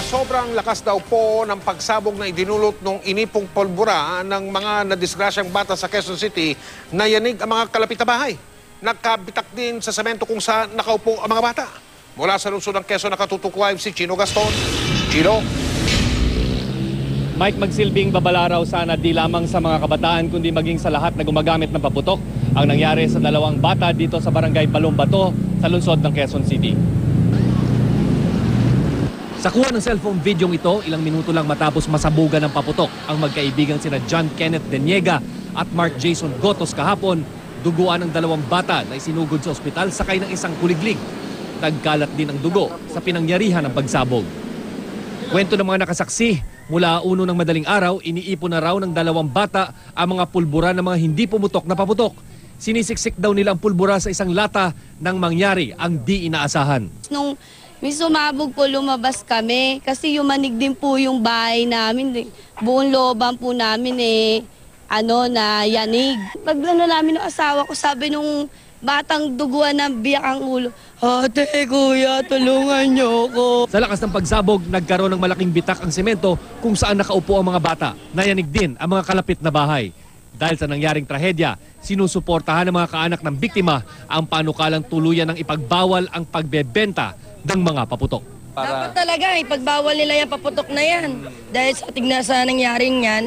Sa sobrang lakas daw po ng pagsabog na idinulot ng inipong polbura ng mga nadisgrasyang bata sa Quezon City, nayanig ang mga kalapit na bahay. Nagkabitak din sa semento kung saan nakaupo ang mga bata. Mula sa lungsod ng Quezon, nakatutok live si Chino Gaston. Chino? Mike, magsilbing babalaraw sana di lamang sa mga kabataan kundi maging sa lahat na gumagamit ng paputok ang nangyari sa dalawang bata dito sa barangay Balombato sa lungsod ng Quezon City. Sa kuha ng cellphone videong ito, ilang minuto lang matapos masabugan ng paputok ang magkaibigang sina John Kenneth Deniega at Mark Jason Gotos kahapon, duguan ng dalawang bata na isinugod sa ospital sakay ng isang kuliglig. Nagkalat din ang dugo sa pinangyarihan ng pagsabog. Kwento ng mga nakasaksi, mula uno ng madaling araw, iniipon na raw ng dalawang bata ang mga pulbura ng mga hindi pumutok na paputok. Sinisiksik daw nila ang pulbura sa isang lata nang mangyari ang di inaasahan. Nung may sumabog po, lumabas kami kasi yumanig din po yung bahay namin. Buong looban po namin na yanig. Paglano namin ng asawa ko, sabi nung batang duguan na biyak ang ulo, "Ate, kuya, tulungan niyo ako." Sa lakas ng pagsabog, nagkaroon ng malaking bitak ang semento kung saan nakaupo ang mga bata. Nayanig din ang mga kalapit na bahay. Dahil sa nangyaring trahedya, sinusuportahan ng mga kaanak ng biktima ang panukalang tuluyan ng ipagbawal ang pagbebenta ng mga paputok. Dapat talaga ipagbawal nila yung paputok na yan. Dahil sa tignan sa nangyaring yan,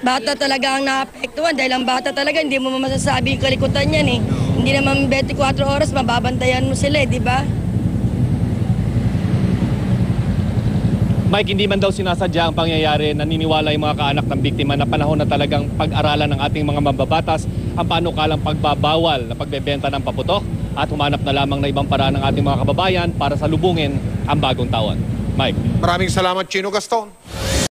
bata talaga ang naapektuhan. Dahil ang bata talaga, hindi mo masasabi yung kalikutan yan eh. Hindi naman 24 oras, mababantayan mo sila di ba? Mike, hindi man daw sinasadya ang pangyayari, naniniwala yung mga kaanak ng biktima na panahon na talagang pag-aralan ng ating mga mababatas ang panukalang pagbabawal na pagbebenta ng paputok at humanap na lamang na ibang paraan ng ating mga kababayan para salubungin ang bagong taon. Mike. Maraming salamat, Chino Gaston.